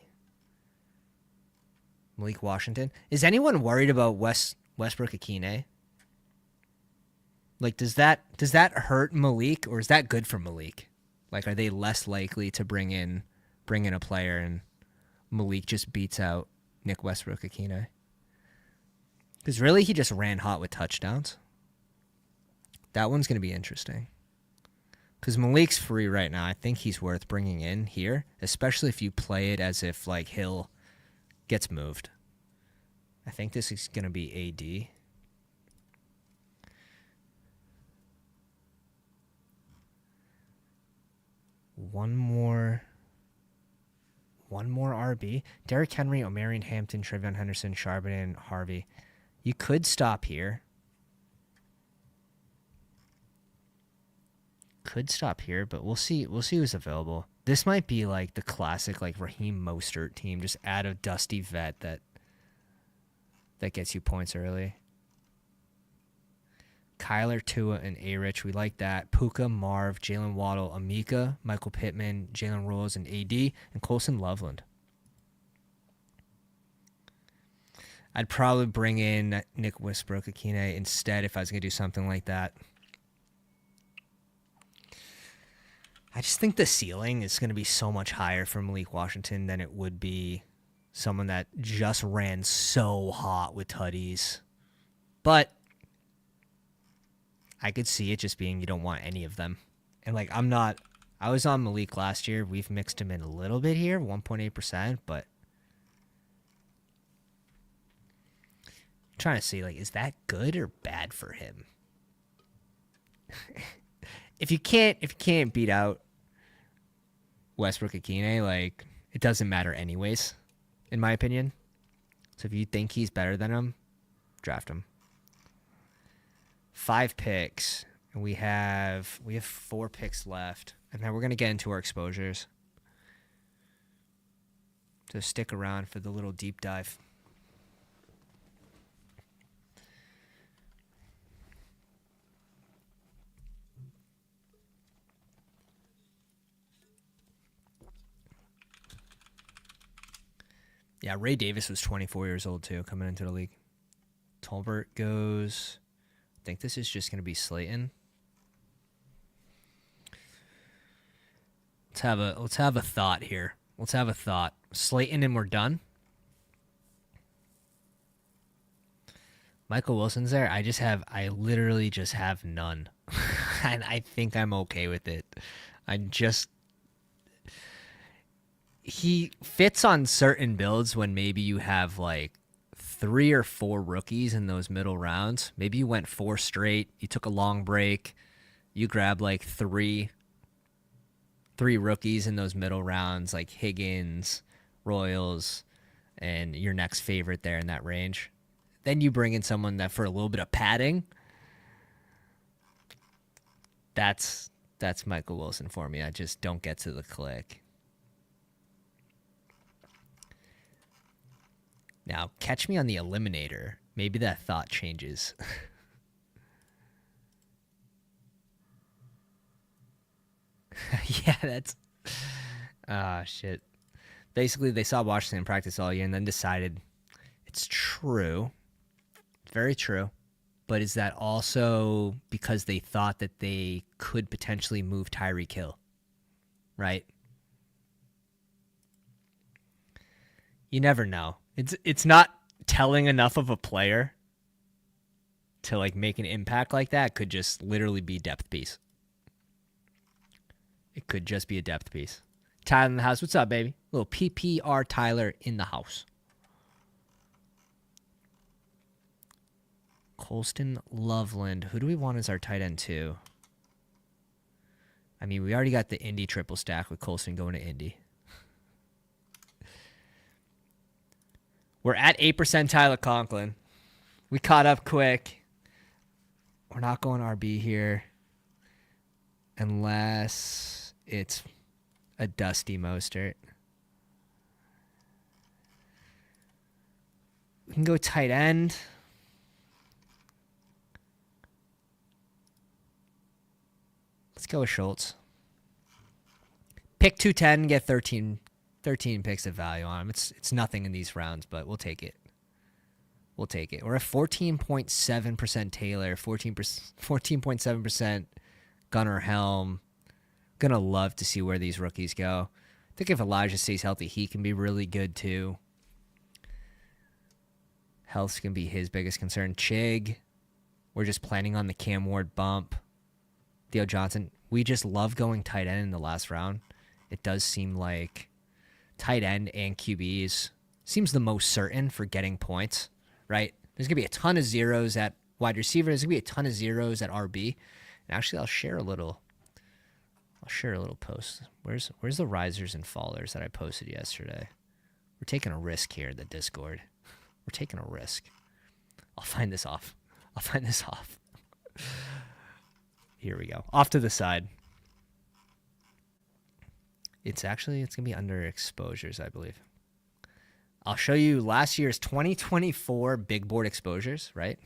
Malik Washington. Is anyone worried about Westbrook-Akine? Like, does that hurt Malik, or is that good for Malik? Like, are they less likely to bring in a player and Malik just beats out Nick Westbrook-Akine? Because really, he just ran hot with touchdowns. That one's going to be interesting. Because Malik's free right now. I think he's worth bringing in here, especially if you play it as if, like, Hill gets moved. I think this is going to be AD. One more RB. Derrick Henry, Omarion Hampton, Trevion Henderson, Charbonnet, Harvey. You could stop here. But we'll see who's available. This might be like the classic like Raheem Mostert team. Just add a dusty vet that gets you points early. Kyler, Tua, and A-Rich. We like that. Puka, Marv, Jalen Waddle, Amika, Michael Pittman, Jalen Rose, and AD, and Colson Loveland. I'd probably bring in Nick Westbrook-Akine instead if I was going to do something like that. I just think the ceiling is going to be so much higher for Malik Washington than it would be someone that just ran so hot with tutties. But I could see it just being you don't want any of them. And like I was on Malik last year. We've mixed him in a little bit here, 1.8%, but I'm trying to see like is that good or bad for him? If you can't beat out Westbrook-Akine, like it doesn't matter anyways, in my opinion. So if you think he's better than him, draft him. 5 picks, and we have 4 picks left, and now we're gonna get into our exposures. So stick around for the little deep dive. Yeah, Ray Davis was 24 years old too, coming into the league. Tolbert goes. I think this is just going to be Slayton. Let's have a thought here. Let's have a thought. Slayton and we're done. Michael Wilson's there. I literally just have none. And I think I'm okay with it. He fits on certain builds when maybe you have like 3 or 4 rookies in those middle rounds. Maybe you went 4 straight. You took a long break. You grab like three rookies in those middle rounds, like Higgins, Royals, and your next favorite there in that range. Then you bring in someone that for a little bit of padding. That's Michael Wilson for me. I just don't get to the click. Now, catch me on the eliminator. Maybe that thought changes. Yeah, that's... shit. Basically, they saw Washington practice all year and then decided it's true. It's very true. But is that also because they thought that they could potentially move Tyreek Hill? Right? You never know. It's not telling enough of a player to like make an impact like that. It could just literally be depth piece. It could just be a depth piece. Tyler in the house. What's up, baby? Little PPR Tyler in the house. Colston Loveland. Who do we want as our tight end too? I mean, we already got the Indy triple stack with Colston going to Indy. We're at 8% Tyler Conklin. We caught up quick. We're not going RB here unless it's a Dusty Mostert. We can go tight end. Let's go with Schultz. Pick 210, get 13 picks of value on him. It's nothing in these rounds, but we'll take it. We'll take it. We're at 14.7% Taylor, 14.7% Gunnar Helm. Gonna love to see where these rookies go. I think if Elijah stays healthy, he can be really good too. Health's gonna be his biggest concern. Chig, we're just planning on the Cam Ward bump. Theo Johnson, we just love going tight end in the last round. It does seem like tight end and QBs seems the most certain for getting points, right? There's going to be a ton of zeros at wide receiver. There's going to be a ton of zeros at RB. And actually, I'll share a little post. Where's the risers and fallers that I posted yesterday? We're taking a risk here in the Discord. We're taking a risk. I'll find this off. Here we go. Off to the side. It's going to be under exposures, I believe. I'll show you last year's 2024 big board exposures, right?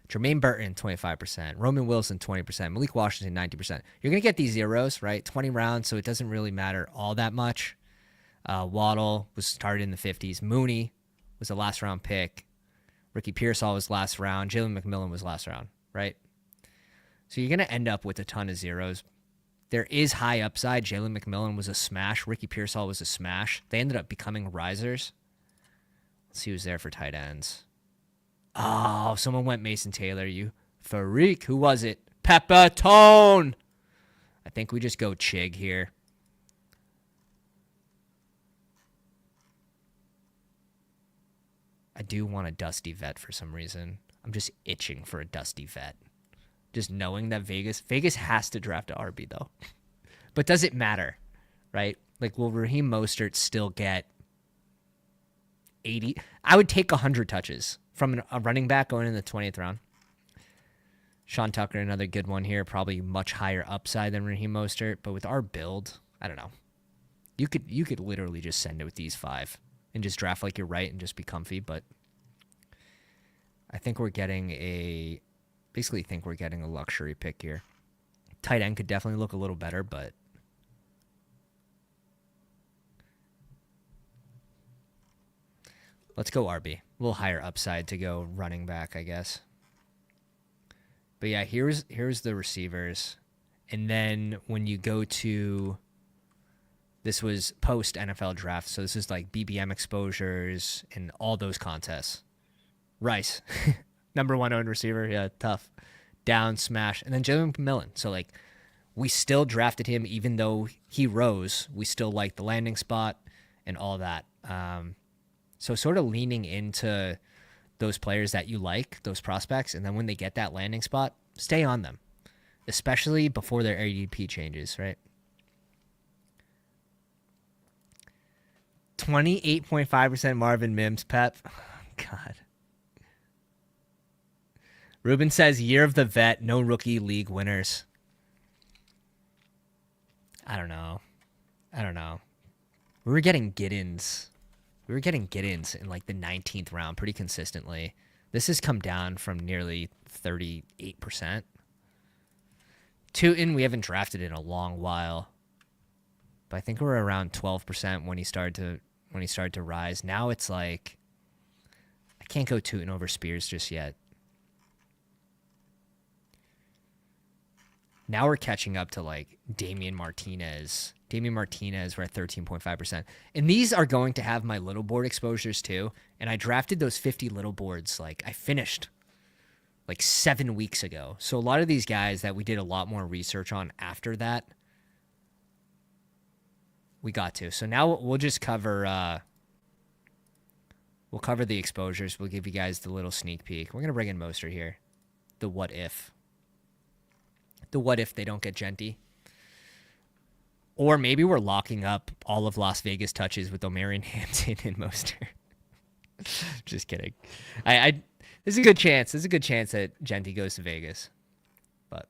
Jermaine Burton, 25%. Roman Wilson, 20%. Malik Washington, 90%. You're going to get these zeros, right? 20 rounds, so it doesn't really matter all that much. Waddle was started in the 50s. Mooney was a last round pick. Ricky Pearsall was last round. Jalen McMillan was last round, right? So you're going to end up with a ton of zeros. There is high upside. Jalen McMillan was a smash. Ricky Pearsall was a smash. They ended up becoming risers. Let's see who's there for tight ends. Oh, someone went Mason Taylor. You freak. Who was it? Pepatone. I think we just go Chig here. I do want a Dusty vet for some reason. I'm just itching for a Dusty vet. Just knowing that Vegas has to draft an RB, though. But does it matter, right? Like, will Raheem Mostert still get 80? I would take 100 touches from a running back going in the 20th round. Sean Tucker, another good one here. Probably much higher upside than Raheem Mostert. But with our build, I don't know. You could literally just send it with these 5 and just draft like you're right and just be comfy. But I think we're getting a luxury pick here. Tight end could definitely look a little better, but let's go RB. little higher upside to go running back, I guess. But yeah, here's the receivers. And then when you go to, this was post NFL draft, so this is like BBM exposures and all those contests. Rice, number 1 owned receiver, yeah, tough. Down, smash, and then Jalen McMillan. So like, we still drafted him even though he rose. We still like the landing spot and all that. So sort of leaning into those players that you like, those prospects, and then when they get that landing spot, stay on them, especially before their ADP changes, right? 28.5% Marvin Mims, Pep. Oh, God. Ruben says, year of the vet, no rookie league winners. I don't know. We were getting Giddens. In like the 19th round pretty consistently. This has come down from nearly 38%. Tootin, we haven't drafted in a long while. But I think we're around 12% when he started to rise. Now it's like, I can't go Tootin over Spears just yet. Now we're catching up to like Damian Martinez. We're at 13.5%. And these are going to have my little board exposures too. And I drafted those 50 little boards. Like, I finished like 7 weeks ago. So a lot of these guys that we did a lot more research on after that, we got to. So now we'll just cover, we'll cover the exposures. We'll give you guys the little sneak peek. We're going to bring in Mostert here. The what if they don't get Genty. Or maybe we're locking up all of Las Vegas touches with Omarion Hampton and Mostert. Just kidding. There's a good chance. There's a good chance that Genty goes to Vegas. But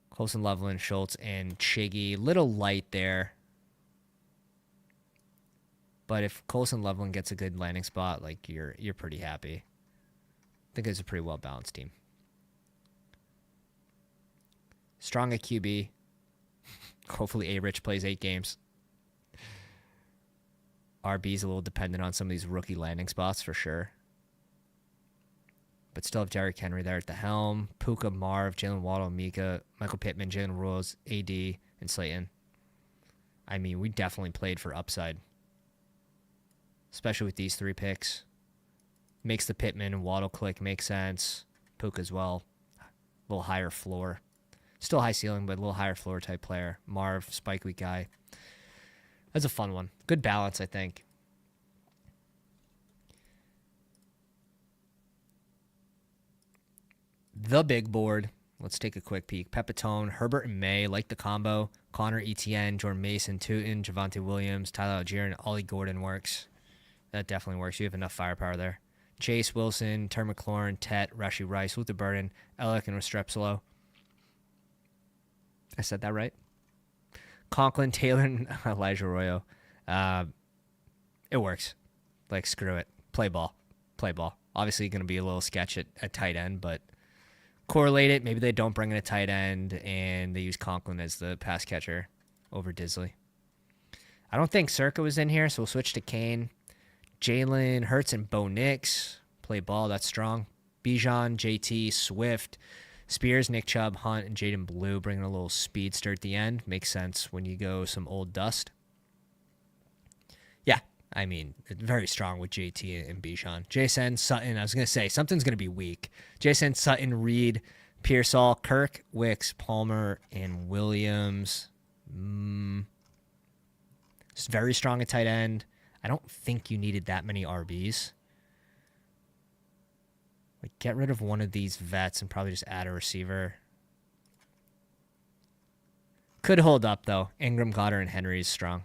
Colson, Loveland, Schultz, and Chiggy. Little light there. But if Colson Loveland gets a good landing spot, like you're pretty happy. I think it's a pretty well-balanced team. Strong at QB. Hopefully A-Rich plays 8 games. RB's a little dependent on some of these rookie landing spots for sure. But still have Derrick Henry there at the helm. Puka, Marv, Jalen Waddle, Mika, Michael Pittman, Jalen Rules, AD, and Slayton. I mean, we definitely played for upside. Especially with these 3 picks. Makes the Pittman and Waddle click make sense. Puka as well. A little higher floor. Still high ceiling, but a little higher floor type player. Marv, spike week guy. That's a fun one. Good balance, I think. The big board. Let's take a quick peek. Pepitone, Herbert and May, like the combo. Connor, Etienne, Jordan Mason, Tootin, Javonte Williams, Tyler Algier, and Ollie Gordon works. That definitely works. You have enough firepower there. Chase, Wilson, Terry McLaurin, Tet, Rashee Rice, Luther Burden, Alec, and Restrepo. I said that right. Conklin, Taylor, and Elijah Arroyo. It works. Like, screw it. Play ball. Obviously, going to be a little sketch at tight end, but correlate it. Maybe they don't bring in a tight end, and they use Conklin as the pass catcher over Disley. I don't think Circa was in here, so we'll switch to Kane. Jalen Hurts and Bo Nix. Play ball. That's strong. Bijan, JT, Swift, Spears, Nick Chubb, Hunt, and Jaden Blue, bringing a little speedster at the end. Makes sense when you go some old dust. Yeah, I mean, very strong with JT and Bijan. Jason, Sutton, I was going to say, something's going to be weak. Jason, Sutton, Reed, Pearsall, Kirk, Wicks, Palmer, and Williams. It's very strong at tight end. I don't think you needed that many RBs. Like, get rid of one of these vets and probably just add a receiver. Could hold up, though. Ingram, Goddard, and Henry is strong.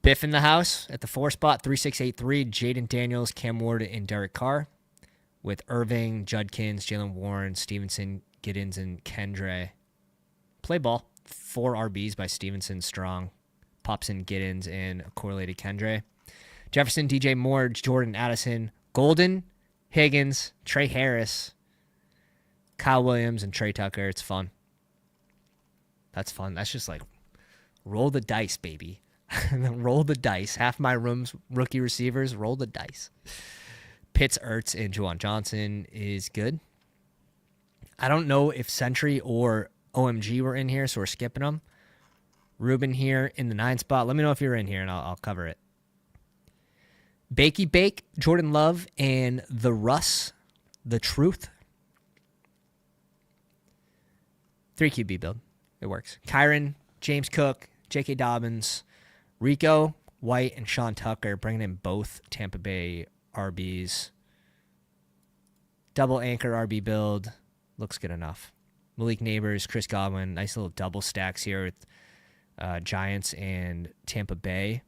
Biff in the house at the 4 spot, 3683. Jaden Daniels, Cam Ward, and Derek Carr. With Irving, Judkins, Jalen Warren, Stevenson, Giddens, and Kendre. Play ball. 4 RBs by Stevenson, strong. Popson, Giddens, and a correlated Kendre. Jefferson, DJ Moore, Jordan Addison, Golden, Higgins, Trey Harris, Kyle Williams, and Trey Tucker. It's fun. That's fun. That's just like roll the dice, baby. Roll the dice. Half my room's rookie receivers. Roll the dice. Pitts, Ertz, and Juwan Johnson is good. I don't know if Sentry or OMG were in here, so we're skipping them. Ruben here in the 9 spot. Let me know if you're in here, and I'll cover it. Bakey Bake, Jordan Love, and the Russ, the Truth. 3 QB build. It works. Kyron, James Cook, J.K. Dobbins, Rico, White, and Sean Tucker, bringing in both Tampa Bay RBs. Double anchor RB build. Looks good enough. Malik Neighbors, Chris Godwin. Nice little double stacks here with Giants and Tampa Bay.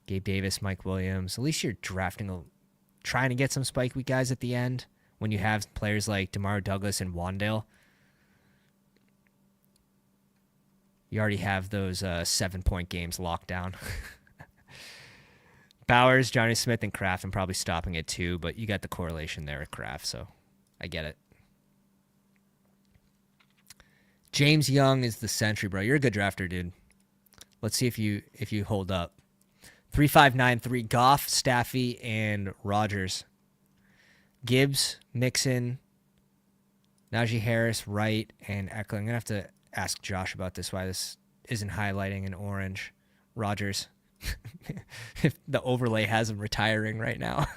Gabe Davis, Mike Williams. At least you're trying to get some spike week guys at the end when you have players like DeMar Douglas and Wandale. You already have those 7-point games locked down. Bowers, Johnny Smith, and Kraft. I'm probably stopping at 2, but you got the correlation there with Kraft, so I get it. James Young is the Sentry, bro. You're a good drafter, dude. Let's see if you hold up. 3593, Goff, Staffy, and Rodgers. Gibbs, Mixon, Najee Harris, Wright, and Eckler. I'm going to have to ask Josh about this, why this isn't highlighting in orange. Rodgers. If the overlay has him retiring right now.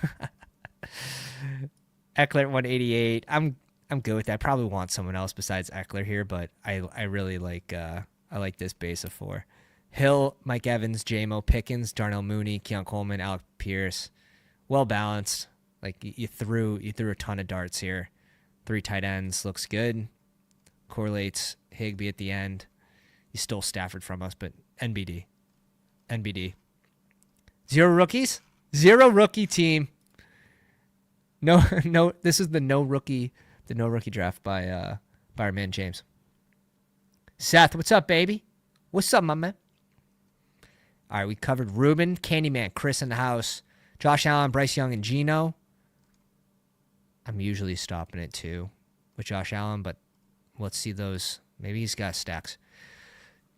Eckler at 188. I'm good with that. I probably want someone else besides Eckler here, but I really like this base of 4. Hill, Mike Evans, J-Mo, Pickens, Darnell Mooney, Keon Coleman, Alec Pierce. Well balanced. Like you threw a ton of darts here. 3 tight ends looks good. Correlates Higbee at the end. You stole Stafford from us, but NBD. 0 rookies? 0 rookie team. No, this is the no rookie draft by our man James. Seth, what's up, baby? What's up, my man? All right, we covered Ruben, Candyman, Chris in the house, Josh Allen, Bryce Young, and Geno. I'm usually stopping at 2 with Josh Allen, but let's see those. Maybe he's got stacks.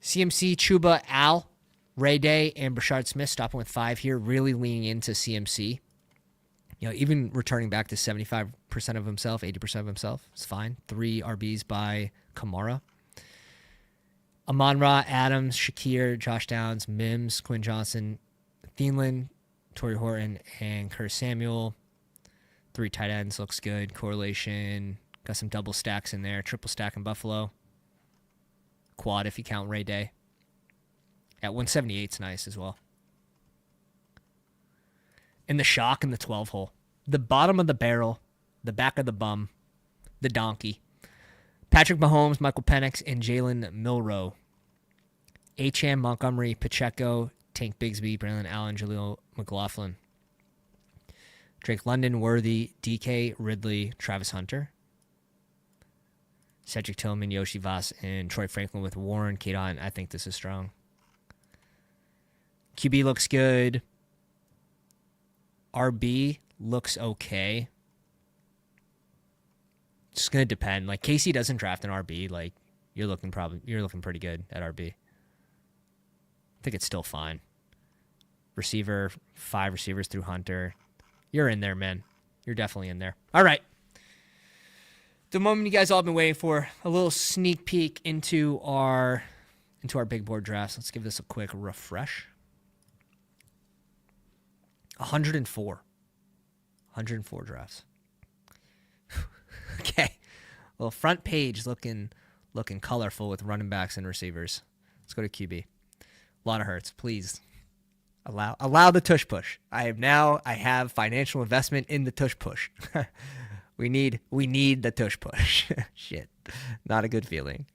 CMC, Chuba, Al, Ray Day, and Brashard Smith stopping with 5 here, really leaning into CMC. You know, even returning back to 75% of himself, 80% of himself, it's fine. 3 RBs by Kamara. Amon-Ra, Adams, Shakir, Josh Downs, Mims, Quinn Johnson, Thielen, Torrey Horton, and Curtis Samuel. 3 tight ends looks good. Correlation. Got some double stacks in there. Triple stack in Buffalo. Quad if you count Ray Day. At 178's nice as well. And the shock in the 12 hole. The bottom of the barrel. The back of the bum. The donkey. Patrick Mahomes, Michael Penix, and Jalen Milroe. Acham, Montgomery, Pacheco, Tank Bigsby, Braylon Allen, Jaleel McLaughlin. Drake London, Worthy, DK, Ridley, Travis Hunter. Cedric Tillman, Yoshi Voss, and Troy Franklin with Warren, Kate Hunt. I think this is strong. QB looks good. RB looks okay. It's going to depend. Like, Casey doesn't draft an RB. Like, you're looking pretty good at RB. I think it's still fine. Receiver, 5 receivers through Hunter. You're in there, man. You're definitely in there. All right. The moment you guys all been waiting for, a little sneak peek into our big board drafts. Let's give this a quick refresh. 104 drafts. Okay. Well, front page looking colorful with running backs and receivers. Let's go to QB. A lot of Hurts, please. Allow the tush push. I have financial investment in the tush push. we need the tush push. Shit. Not a good feeling.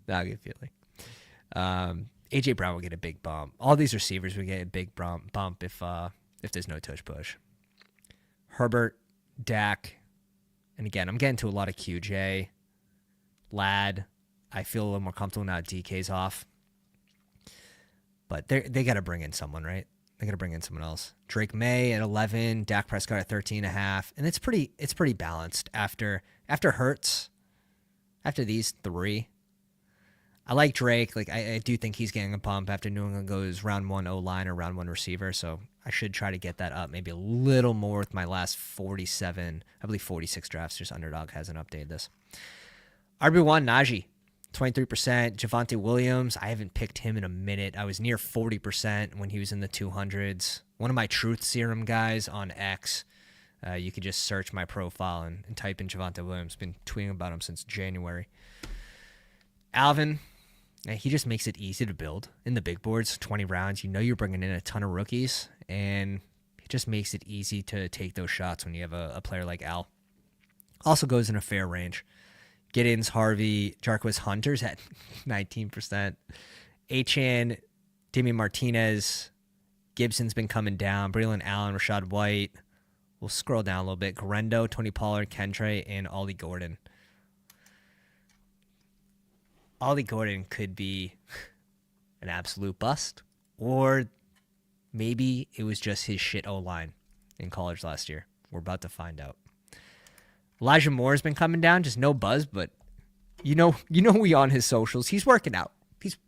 AJ Brown will get a big bump. All these receivers will get a big bump if there's no tush push. Herbert, Dak, and again, I'm getting to a lot of QJ. Lad, I feel a little more comfortable now. DK's off. But they got to bring in someone, right? They got to bring in someone else. Drake May at 11, Dak Prescott at 13.5, and it's pretty balanced after Hurts. After these 3, I like Drake. Like I do think he's getting a pump after New England goes round 1 O-line or round 1 receiver. So I should try to get that up maybe a little more with my last 47, I believe 46 drafts. Just Underdog hasn't updated this. RB1, Najee, 23%. Javonte Williams, I haven't picked him in a minute. I was near 40% when he was in the 200s. One of my truth serum guys on X. You could just search my profile and type in Javonte Williams. Been tweeting about him since January. Alvin, he just makes it easy to build in the big boards. 20 rounds, you know you're bringing in a ton of rookies, and it just makes it easy to take those shots when you have a player like Al. Also goes in a fair range. Giddens, Harvey, Jarquez Hunter's at 19%. Achan, Damian Martinez, Gibson's been coming down. Braylon Allen, Rashad White. We'll scroll down a little bit. Garendo, Tony Pollard, Kentre, and Ollie Gordon. Ollie Gordon could be an absolute bust, or maybe it was just his shit O-line in college last year. We're about to find out. Elijah Moore's been coming down, just no buzz, but you know we on his socials. He's working out.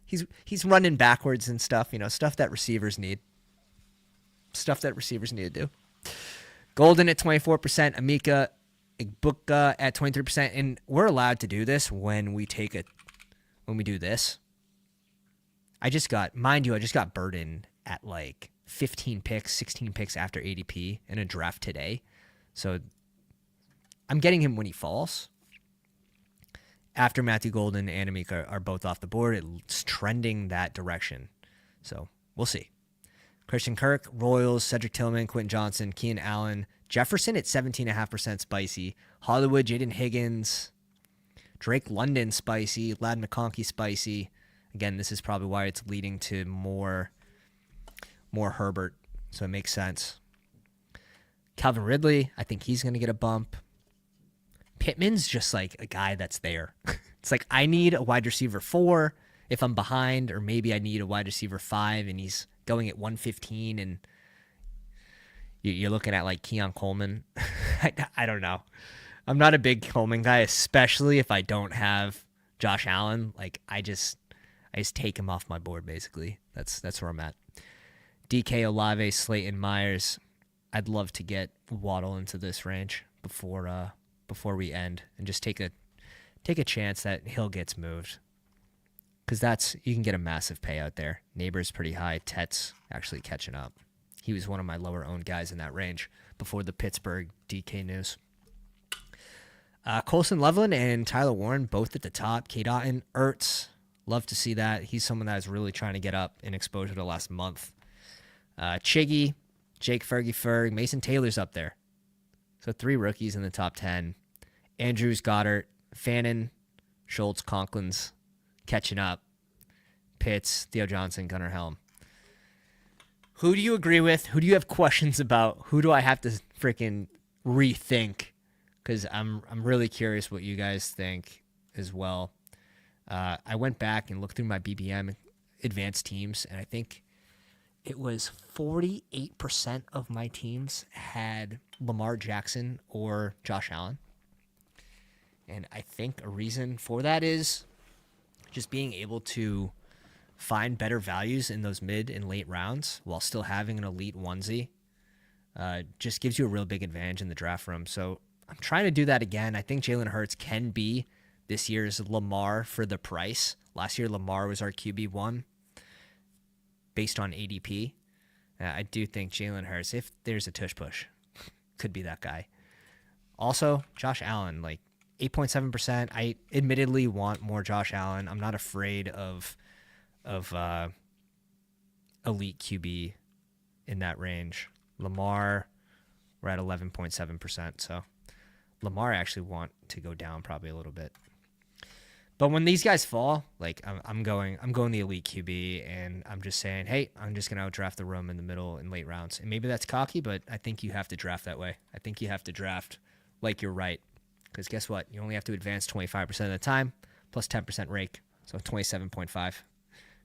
He's running backwards and stuff, stuff that receivers need. Stuff that receivers need to do. Golden at 24%, Amika Igbuka at 23%, and we're allowed to do this when we do this. I just got Burden at like 15 picks, 16 picks after ADP in a draft today. So I'm getting him when he falls. After Matthew Golden and Amika are both off the board, it's trending that direction. So we'll see. Christian Kirk, Royals, Cedric Tillman, Quentin Johnson, Keenan Allen, Jefferson at 17.5% spicy. Hollywood, Jaden Higgins, Drake London spicy, Ladd McConkey spicy. Again, this is probably why it's leading to more Herbert, so it makes sense. Calvin Ridley, I think he's going to get a bump. Pittman's just like a guy that's there. It's like I need a wide receiver 4 if I'm behind, or maybe I need a wide receiver 5 and he's going at 115 and you're looking at like Keon Coleman. I don't know. I'm not a big Coleman guy, especially if I don't have Josh Allen. Like I just take him off my board basically. That's where I'm at. DK, Olave, Slayton, Myers. I'd love to get Waddle into this range before we end and just take a chance that Hill gets moved. Because you can get a massive payout there. Neighbor's pretty high. Tet's actually catching up. He was one of my lower owned guys in that range before the Pittsburgh DK news. Colson Loveland and Tyler Warren both at the top. K. Dotton, Ertz. Love to see that. He's someone that I was really trying to get up in exposure the last month. Chiggy, Jake Fergie, Mason Taylor's up there. So 3 rookies in the top 10. Andrews, Goddard, Fannin, Schultz, Conklins catching up. Pitts, Theo Johnson, Gunnar Helm. Who do you agree with? Who do you have questions about? Who do I have to freaking rethink? Because I'm really curious what you guys think as well. I went back and looked through my BBM advanced teams, and I think it was 48% of my teams had Lamar Jackson or Josh Allen. And I think a reason for that is just being able to find better values in those mid and late rounds while still having an elite onesie. Just gives you a real big advantage in the draft room. So I'm trying to do that again. I think Jalen Hurts can be this year's Lamar for the price. Last year, Lamar was our QB1 based on ADP. I do think Jalen Hurts, if there's a tush push, could be that guy. Also, Josh Allen, like 8.7%. I admittedly want more Josh Allen. I'm not afraid of elite QB in that range. Lamar, we're at 11.7%. So Lamar, I actually want to go down probably a little bit. But when these guys fall, like I'm going the elite QB, and I'm just saying, hey, I'm just gonna outdraft the room in the middle and late rounds. And maybe that's cocky, but I think you have to draft that way. I think you have to draft like you're right, because guess what? You only have to advance 25% of the time plus 10% rake, so 27.5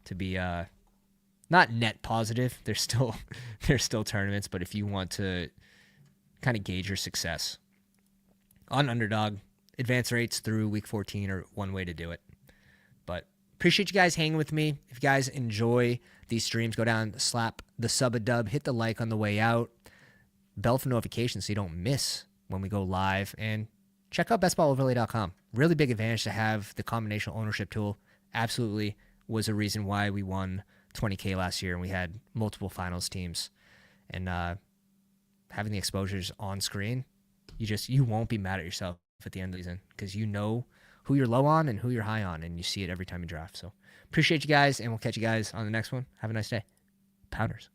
to be not net positive. There's still tournaments, but if you want to kind of gauge your success on Underdog. Advance rates through week 14 are one way to do it. But Appreciate you guys hanging with me. If you guys enjoy these streams, go down, slap the sub a dub, hit the like on the way out, bell for notifications so you don't miss when we go live, and check out bestballoverlay.com. Really big advantage to have the combinational ownership tool. Absolutely was a reason why we won 20K last year and we had multiple finals teams. And having the exposures on screen, you won't be mad at yourself at the end of the season because you know who you're low on and who you're high on, and you see it every time you draft. So appreciate you guys, and we'll catch you guys on the next one. Have a nice day. Pounders.